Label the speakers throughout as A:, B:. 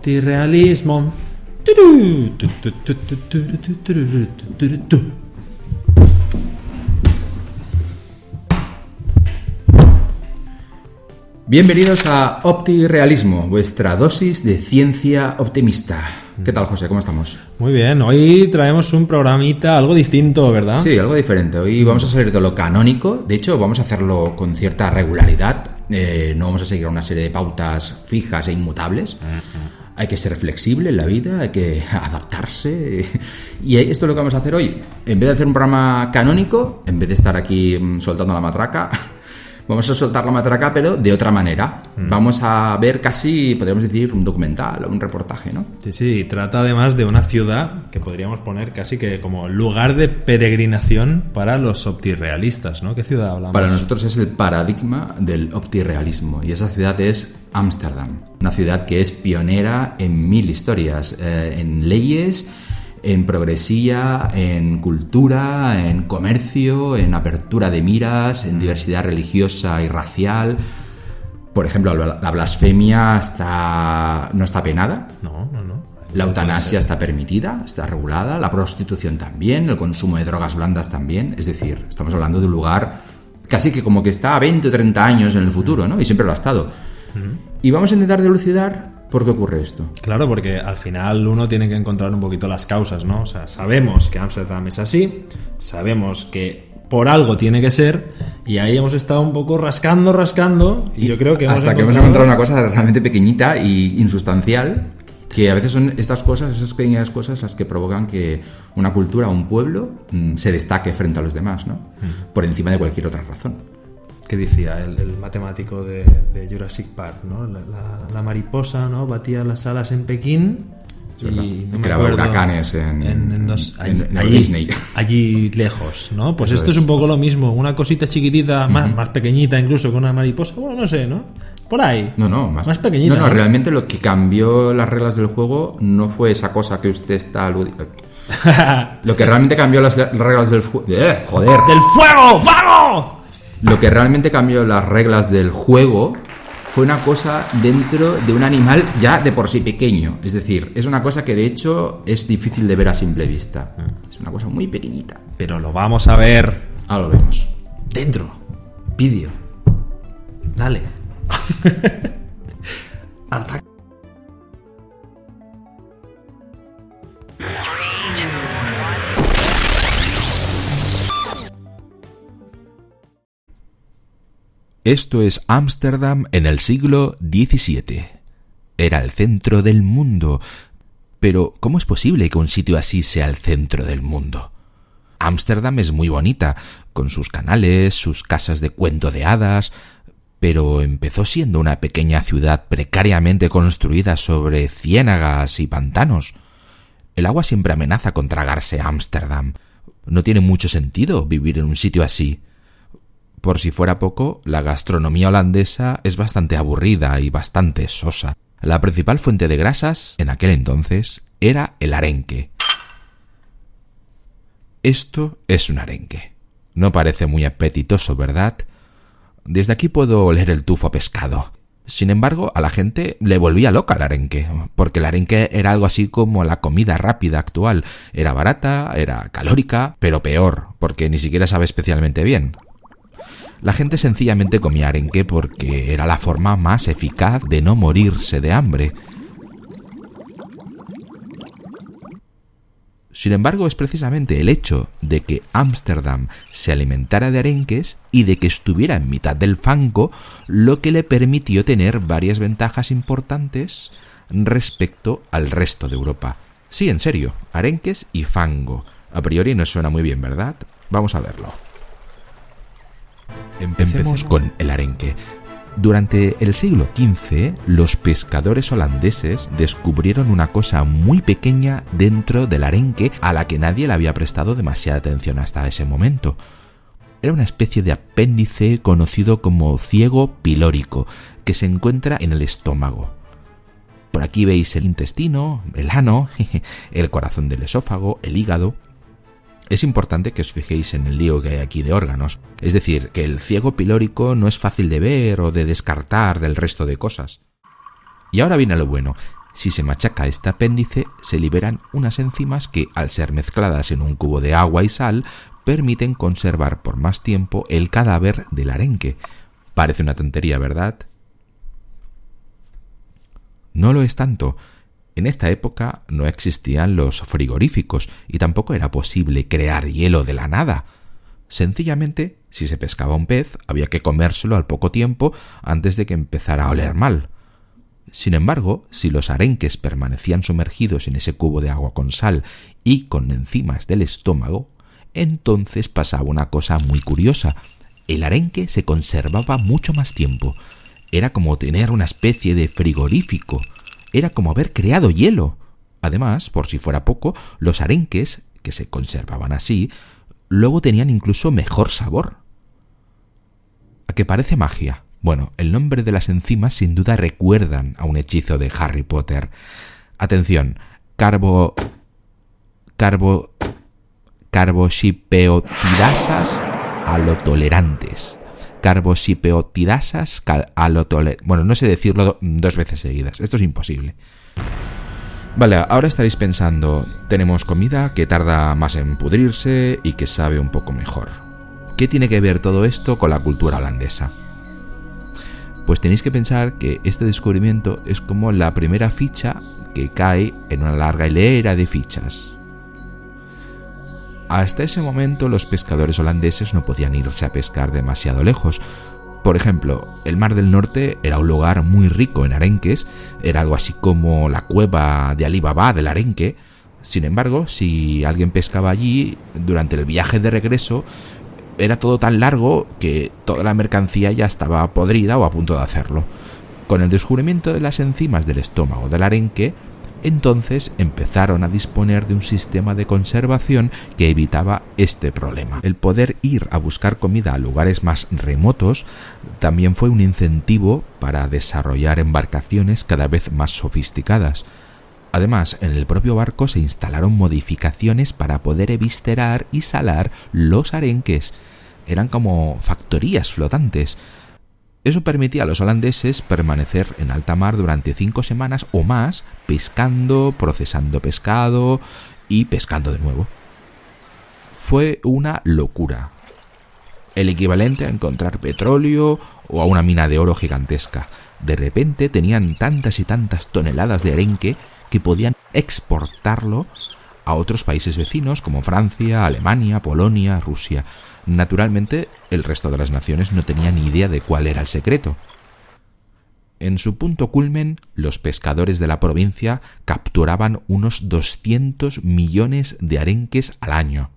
A: Optirealismo.
B: Bienvenidos a Optirealismo, vuestra dosis de ciencia optimista. ¿Qué tal, José? ¿Cómo estamos?
A: Muy bien, hoy traemos un programita algo distinto, ¿verdad?
B: Sí, algo diferente. Hoy vamos a salir de lo canónico. De hecho, vamos a hacerlo con cierta regularidad. No vamos a seguir una serie de pautas fijas e inmutables. Hay que ser flexible en la vida, hay que adaptarse. Y esto es lo que vamos a hacer hoy. En vez de hacer un programa canónico, en vez de estar aquí soltando la matraca, vamos a soltar la matraca, pero de otra manera. Vamos a ver casi, podríamos decir, un documental o un reportaje, ¿no?
A: Sí, trata además de una ciudad que podríamos poner casi que como lugar de peregrinación para los optirrealistas, ¿no? ¿Qué ciudad hablamos?
B: Para nosotros es el paradigma del optirrealismo, y esa ciudad es Ámsterdam. Una ciudad que es pionera en 1000 historias, en leyes, en progresía, en cultura, en comercio, en apertura de miras, en diversidad religiosa y racial. Por ejemplo, la blasfemia no está penada.
A: No.
B: La eutanasia está permitida, está regulada. La prostitución también, el consumo de drogas blandas también. Es decir, estamos hablando de un lugar casi que como que está a 20 o 30 años en el futuro, ¿no? Y siempre lo ha estado. Y vamos a intentar dilucidar por qué ocurre esto.
A: Claro, porque al final uno tiene que encontrar un poquito las causas, ¿no? O sea, sabemos que Ámsterdam es así, sabemos que por algo tiene que ser, y ahí hemos estado un poco rascando, y yo creo que hemos
B: encontrado una cosa realmente pequeñita y insustancial, que a veces son estas cosas, esas pequeñas cosas, las que provocan que una cultura o un pueblo se destaque frente a los demás, ¿no? Por encima de cualquier otra razón.
A: ¿Qué decía el matemático de Jurassic Park, ¿no? La mariposa, ¿no? Batía las alas en Pekín y no me
B: creaba
A: acuerdo,
B: huracanes en Disney.
A: Allí lejos, ¿no? Pues
B: Eso
A: esto es un poco lo mismo, una cosita chiquitita, más pequeñita incluso que una mariposa, bueno, no sé, ¿no? Por ahí. Más pequeñita.
B: No, realmente lo que cambió las reglas del juego no fue esa cosa que usted está aludiendo. Lo que realmente cambió las reglas del fuego... ¡Joder!
A: ¡Del fuego! ¡Fuego!
B: Lo que realmente cambió las reglas del juego fue una cosa dentro de un animal ya de por sí pequeño. Es decir, es una cosa que de hecho es difícil de ver a simple vista. Es una cosa muy pequeñita.
A: Pero lo vamos a ver.
B: Ahora lo vemos.
A: Dentro. Vídeo. Dale. Ataca.
C: Esto es Ámsterdam en el siglo XVII. Era el centro del mundo. Pero, ¿cómo es posible que un sitio así sea el centro del mundo? Ámsterdam es muy bonita, con sus canales, sus casas de cuento de hadas, pero empezó siendo una pequeña ciudad precariamente construida sobre ciénagas y pantanos. El agua siempre amenaza con tragarse Ámsterdam. No tiene mucho sentido vivir en un sitio así. Por si fuera poco, la gastronomía holandesa es bastante aburrida y bastante sosa. La principal fuente de grasas, en aquel entonces, era el arenque. Esto es un arenque. No parece muy apetitoso, ¿verdad? Desde aquí puedo oler el tufo a pescado. Sin embargo, a la gente le volvía loca el arenque, porque el arenque era algo así como la comida rápida actual. Era barata, era calórica, pero peor, porque ni siquiera sabe especialmente bien. La gente sencillamente comía arenque porque era la forma más eficaz de no morirse de hambre. Sin embargo, es precisamente el hecho de que Ámsterdam se alimentara de arenques y de que estuviera en mitad del fango lo que le permitió tener varias ventajas importantes respecto al resto de Europa. Sí, en serio, arenques y fango. A priori no suena muy bien, ¿verdad? Vamos a verlo. Empecemos con el arenque. Durante el siglo XV, los pescadores holandeses descubrieron una cosa muy pequeña dentro del arenque a la que nadie le había prestado demasiada atención hasta ese momento. Era una especie de apéndice conocido como ciego pilórico, que se encuentra en el estómago. Por aquí veis el intestino, el ano, el corazón del esófago, el hígado. Es importante que os fijéis en el lío que hay aquí de órganos. Es decir, que el ciego pilórico no es fácil de ver o de descartar del resto de cosas. Y ahora viene lo bueno. Si se machaca este apéndice, se liberan unas enzimas que, al ser mezcladas en un cubo de agua y sal, permiten conservar por más tiempo el cadáver del arenque. Parece una tontería, ¿verdad? No lo es tanto. En esta época no existían los frigoríficos y tampoco era posible crear hielo de la nada. Sencillamente, si se pescaba un pez, había que comérselo al poco tiempo antes de que empezara a oler mal. Sin embargo, si los arenques permanecían sumergidos en ese cubo de agua con sal y con enzimas del estómago, entonces pasaba una cosa muy curiosa. El arenque se conservaba mucho más tiempo. Era como tener una especie de frigorífico. Era como haber creado hielo. Además, por si fuera poco, los arenques, que se conservaban así, luego tenían incluso mejor sabor. ¿A qué parece magia? Bueno, el nombre de las enzimas sin duda recuerdan a un hechizo de Harry Potter. Atención, carboxipeotidasas halotolerantes. Carboxipeotidasas halotolerantes. Bueno, no sé decirlo 2 veces seguidas. Esto es imposible. Vale, ahora estaréis pensando, tenemos comida que tarda más en pudrirse y que sabe un poco mejor. ¿Qué tiene que ver todo esto con la cultura holandesa? Pues tenéis que pensar que este descubrimiento es como la primera ficha que cae en una larga hilera de fichas. Hasta ese momento los pescadores holandeses no podían irse a pescar demasiado lejos. Por ejemplo, el Mar del Norte era un lugar muy rico en arenques, era algo así como la cueva de Alí Baba del arenque. Sin embargo, si alguien pescaba allí, durante el viaje de regreso, era todo tan largo que toda la mercancía ya estaba podrida o a punto de hacerlo. Con el descubrimiento de las enzimas del estómago del arenque, entonces empezaron a disponer de un sistema de conservación que evitaba este problema. El poder ir a buscar comida a lugares más remotos también fue un incentivo para desarrollar embarcaciones cada vez más sofisticadas. Además, en el propio barco se instalaron modificaciones para poder eviscerar y salar los arenques. Eran como factorías flotantes. Eso permitía a los holandeses permanecer en alta mar durante 5 semanas o más, pescando, procesando pescado y pescando de nuevo. Fue una locura. El equivalente a encontrar petróleo o a una mina de oro gigantesca. De repente tenían tantas y tantas toneladas de arenque que podían exportarlo a otros países vecinos como Francia, Alemania, Polonia, Rusia. Naturalmente, el resto de las naciones no tenían ni idea de cuál era el secreto. En su punto culmen, los pescadores de la provincia capturaban unos 200 millones de arenques al año.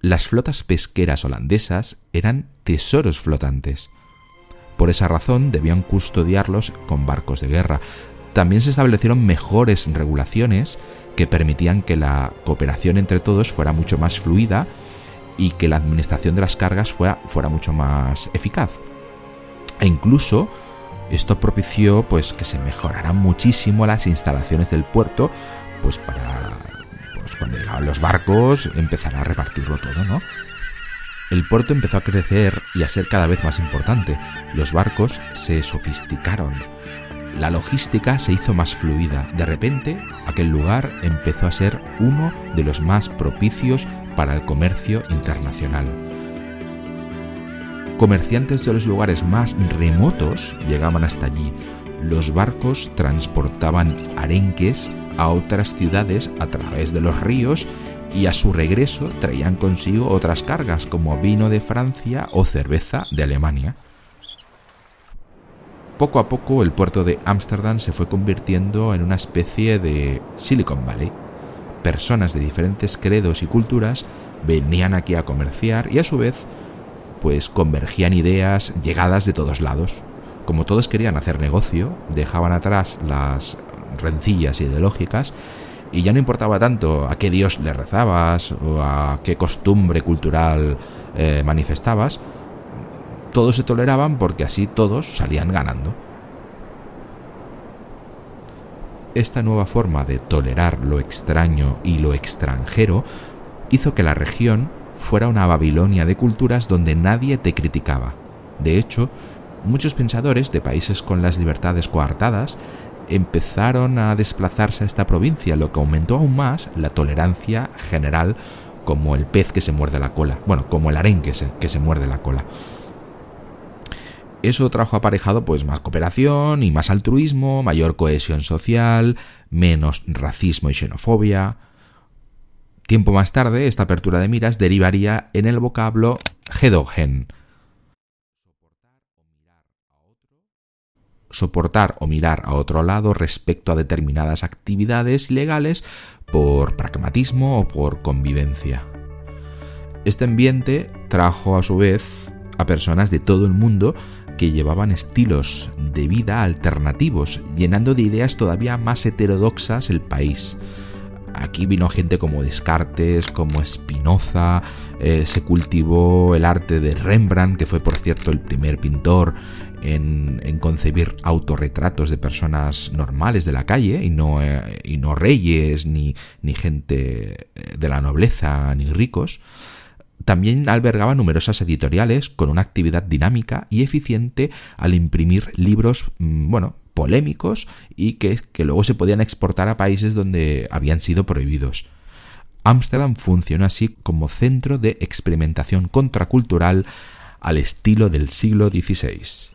C: Las flotas pesqueras holandesas eran tesoros flotantes. Por esa razón debían custodiarlos con barcos de guerra. También se establecieron mejores regulaciones que permitían que la cooperación entre todos fuera mucho más fluida y que la administración de las cargas fuera mucho más eficaz. E incluso esto propició pues que se mejoraran muchísimo las instalaciones del puerto, pues para cuando llegaban los barcos empezar a repartirlo todo, ¿no? El puerto empezó a crecer y a ser cada vez más importante. Los barcos se sofisticaron. La logística se hizo más fluida. De repente, aquel lugar empezó a ser uno de los más propicios para el comercio internacional. Comerciantes de los lugares más remotos llegaban hasta allí. Los barcos transportaban arenques a otras ciudades a través de los ríos y a su regreso traían consigo otras cargas como vino de Francia o cerveza de Alemania. Poco a poco el puerto de Ámsterdam se fue convirtiendo en una especie de Silicon Valley. Personas de diferentes credos y culturas venían aquí a comerciar y a su vez pues convergían ideas llegadas de todos lados. Como todos querían hacer negocio, dejaban atrás las rencillas ideológicas y ya no importaba tanto a qué dios le rezabas o a qué costumbre cultural manifestabas. Todos se toleraban porque así todos salían ganando. Esta nueva forma de tolerar lo extraño y lo extranjero hizo que la región fuera una Babilonia de culturas donde nadie te criticaba. De hecho, muchos pensadores de países con las libertades coartadas empezaron a desplazarse a esta provincia, lo que aumentó aún más la tolerancia general, como el pez que se muerde la cola, bueno, como el harén que se muerde la cola. Eso trajo aparejado pues más cooperación y más altruismo, mayor cohesión social, menos racismo y xenofobia. Tiempo más tarde, esta apertura de miras derivaría en el vocablo hedoghen. Soportar o mirar a otro lado respecto a determinadas actividades ilegales por pragmatismo o por convivencia. Este ambiente trajo a su vez a personas de todo el mundo que llevaban estilos de vida alternativos, llenando de ideas todavía más heterodoxas el país. Aquí vino gente como Descartes, como Spinoza, se cultivó el arte de Rembrandt, que fue por cierto el primer pintor en concebir autorretratos de personas normales de la calle y no reyes ni gente de la nobleza ni ricos. También albergaba numerosas editoriales con una actividad dinámica y eficiente al imprimir libros, polémicos y que luego se podían exportar a países donde habían sido prohibidos. Ámsterdam funcionó así como centro de experimentación contracultural al estilo del siglo XVI.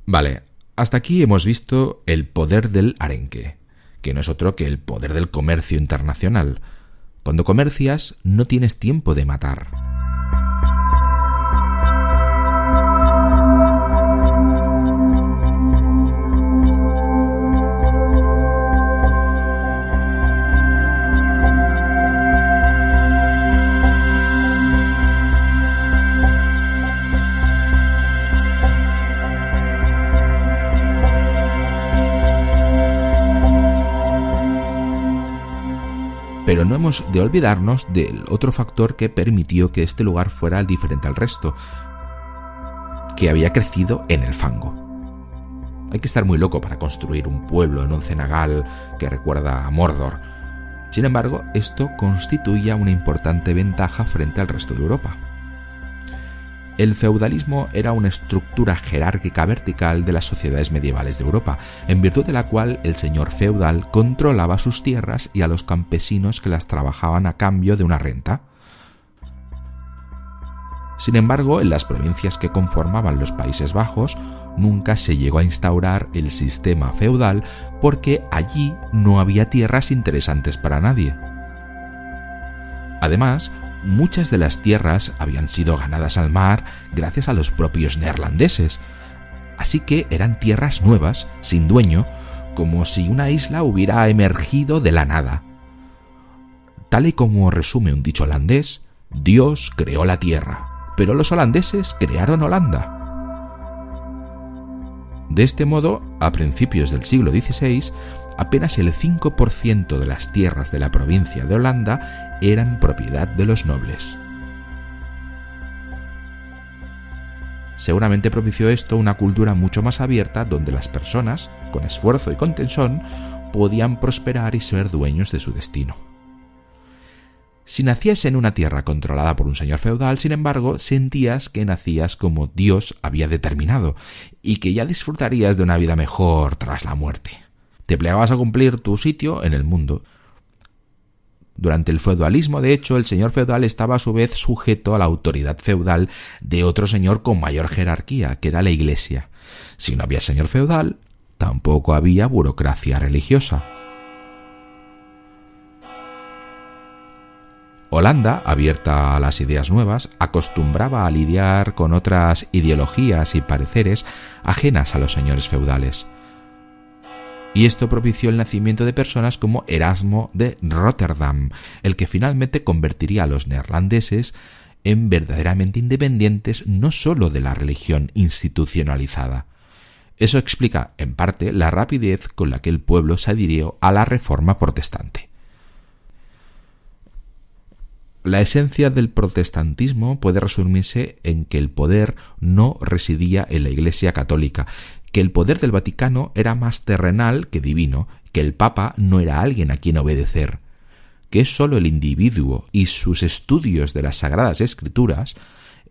C: Vale, hasta aquí hemos visto el poder del arenque, que no es otro que el poder del comercio internacional. Cuando comercias, no tienes tiempo de matar. Pero no hemos de olvidarnos del otro factor que permitió que este lugar fuera diferente al resto, que había crecido en el fango. Hay que estar muy loco para construir un pueblo en un cenagal que recuerda a Mordor. Sin embargo, esto constituía una importante ventaja frente al resto de Europa. El feudalismo era una estructura jerárquica vertical de las sociedades medievales de Europa, en virtud de la cual el señor feudal controlaba sus tierras y a los campesinos que las trabajaban a cambio de una renta. Sin embargo, en las provincias que conformaban los Países Bajos nunca se llegó a instaurar el sistema feudal porque allí no había tierras interesantes para nadie. Además, muchas de las tierras habían sido ganadas al mar gracias a los propios neerlandeses, así que eran tierras nuevas, sin dueño, como si una isla hubiera emergido de la nada. Tal y como resume un dicho holandés, Dios creó la tierra, pero los holandeses crearon Holanda. De este modo, a principios del siglo XVI, apenas el 5% de las tierras de la provincia de Holanda eran propiedad de los nobles. Seguramente propició esto una cultura mucho más abierta donde las personas, con esfuerzo y con tesón, podían prosperar y ser dueños de su destino. Si nacías en una tierra controlada por un señor feudal, sin embargo, sentías que nacías como Dios había determinado y que ya disfrutarías de una vida mejor tras la muerte. Te plegabas a cumplir tu sitio en el mundo. Durante el feudalismo, de hecho, el señor feudal estaba a su vez sujeto a la autoridad feudal de otro señor con mayor jerarquía, que era la Iglesia. Si no había señor feudal, tampoco había burocracia religiosa. Holanda, abierta a las ideas nuevas, acostumbraba a lidiar con otras ideologías y pareceres ajenas a los señores feudales. Y esto propició el nacimiento de personas como Erasmo de Rotterdam, el que finalmente convertiría a los neerlandeses en verdaderamente independientes no solo de la religión institucionalizada. Eso explica, en parte, la rapidez con la que el pueblo se adhirió a la Reforma protestante. La esencia del protestantismo puede resumirse en que el poder no residía en la Iglesia católica, que el poder del Vaticano era más terrenal que divino, que el Papa no era alguien a quien obedecer. que es sólo el individuo y sus estudios de las Sagradas Escrituras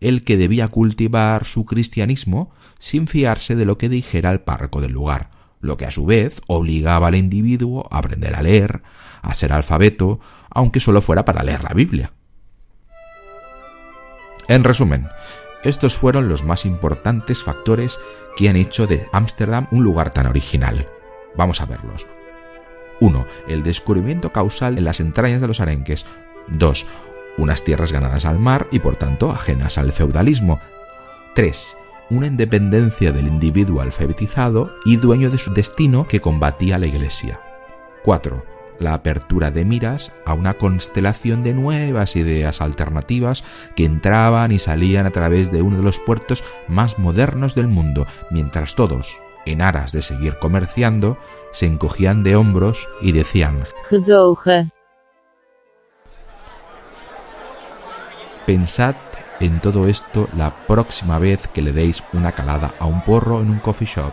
C: el que debía cultivar su cristianismo sin fiarse de lo que dijera el párroco del lugar, lo que a su vez obligaba al individuo a aprender a leer, a ser alfabeto, aunque solo fuera para leer la Biblia. En resumen, estos fueron los más importantes factores que han hecho de Ámsterdam un lugar tan original. Vamos a verlos. 1. El descubrimiento causal en las entrañas de los arenques. 2. Unas tierras ganadas al mar y por tanto ajenas al feudalismo. 3. Una independencia del individuo alfabetizado y dueño de su destino que combatía la Iglesia. 4. La apertura de miras a una constelación de nuevas ideas alternativas que entraban y salían a través de uno de los puertos más modernos del mundo, mientras todos, en aras de seguir comerciando, se encogían de hombros y decían:
D: Gedogen.
C: Pensad en todo esto la próxima vez que le deis una calada a un porro en un coffee shop.